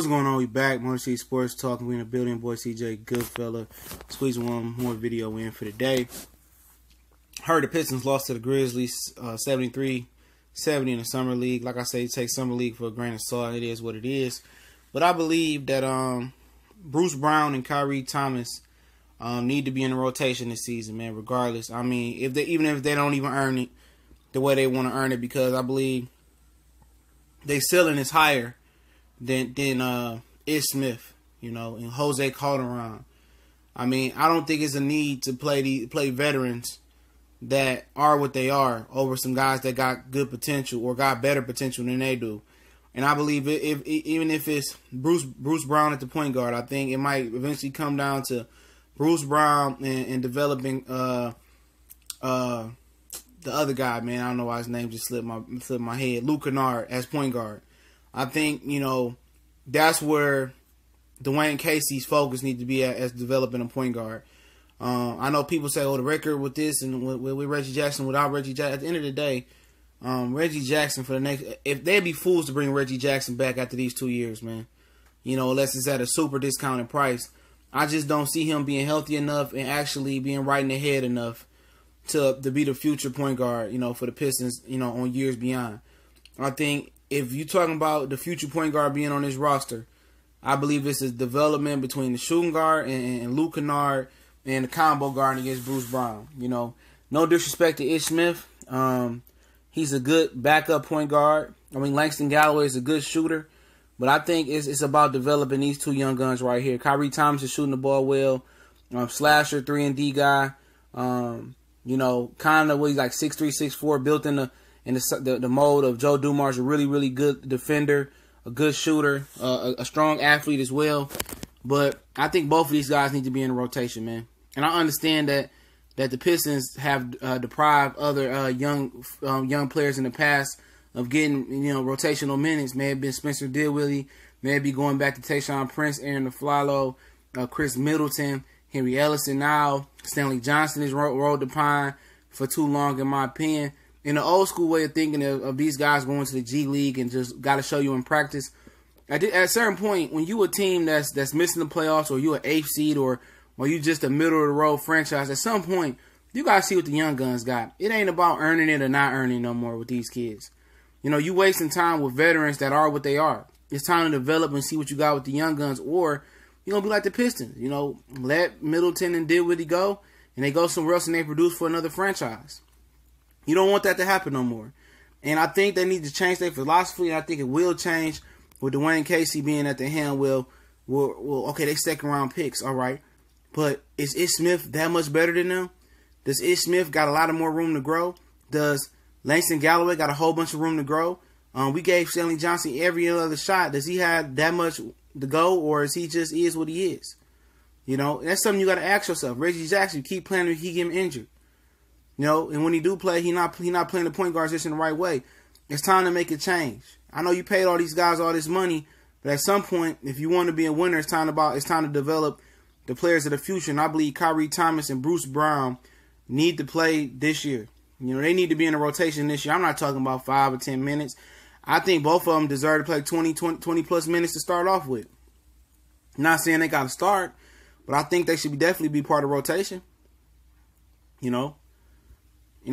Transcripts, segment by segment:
What's going on? We back. Motor City Sports Talk. We in the building. Boy CJ Goodfella. Squeezing one more video in for the day. Heard the Pistons lost to the Grizzlies 73-70 in the Summer League. Like I say, take Summer League for a grain of salt. It is what it is. But I believe that Bruce Brown and Khyri Thomas need to be in the rotation this season, man, regardless. I mean, even if they don't even earn it the way they want to earn it, because I believe their ceiling is higher than Ish Smith, and Jose Calderon. I mean, I don't think it's a need to play veterans that are what they are over some guys that got good potential or got better potential than they do. And I believe even if it's Bruce Brown at the point guard, I think it might eventually come down to Bruce Brown and developing the other guy, man. I don't know why his name just slipped my head. Luke Kennard as point guard. I think, that's where Dwayne Casey's focus needs to be at, as developing a point guard. I know people say, the record with this and with Reggie Jackson, without Reggie Jackson. At the end of the day, Reggie Jackson for the next, if they'd be fools to bring Reggie Jackson back after these 2 years, man, unless it's at a super discounted price. I just don't see him being healthy enough and actually being right in the head enough to be the future point guard, for the Pistons, on years beyond. I think if you're talking about the future point guard being on this roster, I believe it's a development between the shooting guard and Luke Kennard and the combo guard against Bruce Brown. No disrespect to Ish Smith. He's a good backup point guard. I mean, Langston Galloway is a good shooter. But I think it's about developing these two young guns right here. Khyri Thomas is shooting the ball well. Slasher, 3-and-D guy. Kind of what he's like 6'3", 6'4", built in the mold of Joe Dumars, a really, really good defender, a good shooter, a strong athlete as well. But I think both of these guys need to be in the rotation, man. And I understand that the Pistons have deprived other young players in the past of getting, rotational minutes. May have been Spencer Dinwiddie, may be going back to Tayshaun Prince, Aaron Aflalo, Chris Middleton, Henry Ellison now. Stanley Johnson has rolled the pine for too long, in my opinion. In the old school way of thinking of these guys going to the G League and just got to show you in practice, at a certain point, when you a team that's missing the playoffs, or you an 8th seed, or you just a middle-of-the-road franchise, at some point, you got to see what the young guns got. It ain't about earning it or not earning no more with these kids. You wasting time with veterans that are what they are. It's time to develop and see what you got with the young guns, or you're going to be like the Pistons. Let Middleton and Dinwiddie go, and they go somewhere else and they produce for another franchise. You don't want that to happen no more. And I think they need to change their philosophy, and I think it will change with Dwayne Casey being at the helm. Well, okay, they second-round picks, all right. But is Ish Smith that much better than them? Does Ish Smith got a lot of more room to grow? Does Langston Galloway got a whole bunch of room to grow? We gave Stanley Johnson every other shot. Does he have that much to go, or is he just is what he is? That's something you got to ask yourself. Reggie Jackson, you keep playing, he get him injured. And when he do play, he not playing the point guard position the right way. It's time to make a change. I know you paid all these guys all this money, but at some point, if you want to be a winner, it's time to develop the players of the future. And I believe Khyri Thomas and Bruce Brown need to play this year. They need to be in a rotation this year. I'm not talking about 5 or 10 minutes. I think both of them deserve to play 20 plus minutes to start off with. Not saying they got to start, but I think they should definitely be part of rotation.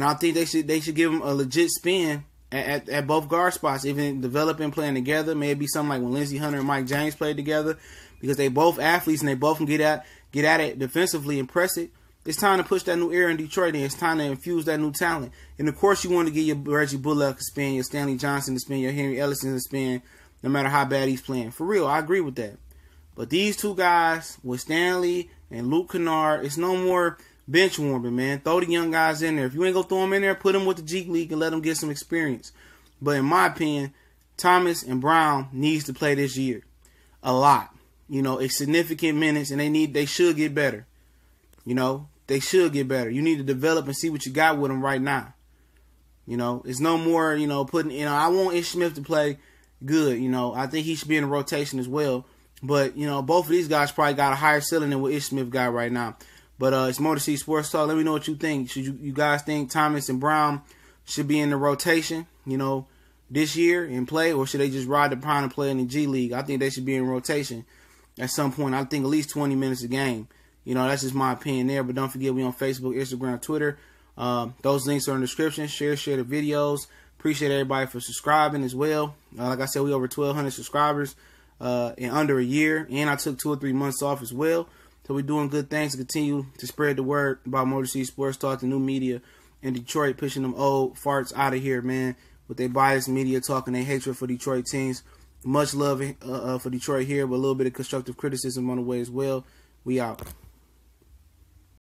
I think they should give them a legit spin at both guard spots, even developing, playing together. Maybe something like when Lindsey Hunter and Mike James played together, because they both athletes and they both can get at it defensively and press it. It's time to push that new era in Detroit, and it's time to infuse that new talent. And of course, you want to give your Reggie Bullock a spin, your Stanley Johnson a spin, your Henry Ellison a spin, no matter how bad he's playing. For real, I agree with that. But these two guys with Stanley and Luke Kennard, it's no more bench warming, man. Throw the young guys in there. If you ain't gonna throw them in there, put them with the G League and let them get some experience. But in my opinion, Thomas and Brown needs to play this year a lot. It's significant minutes, and they should get better. They should get better. You need to develop and see what you got with them right now. It's no more, putting, I want Ish Smith to play good. I think he should be in a rotation as well. But, both of these guys probably got a higher ceiling than what Ish Smith got right now. But it's Motor City Sports Talk. Let me know what you think. Should you guys think Thomas and Brown should be in the rotation? this year and play, or should they just ride the prime and play in the G League? I think they should be in rotation at some point. I think at least 20 minutes a game. You know, that's just my opinion there. But don't forget, we on Facebook, Instagram, Twitter. Those links are in the description. Share the videos. Appreciate everybody for subscribing as well. Like I said, we over 1,200 subscribers in under a year. And I took 2 or 3 months off as well. So we're doing good things to continue to spread the word about Motor City Sports Talk, the new media in Detroit, pushing them old farts out of here, man, with their biased media talking their hatred for Detroit teams. Much love for Detroit here, but a little bit of constructive criticism on the way as well. We out.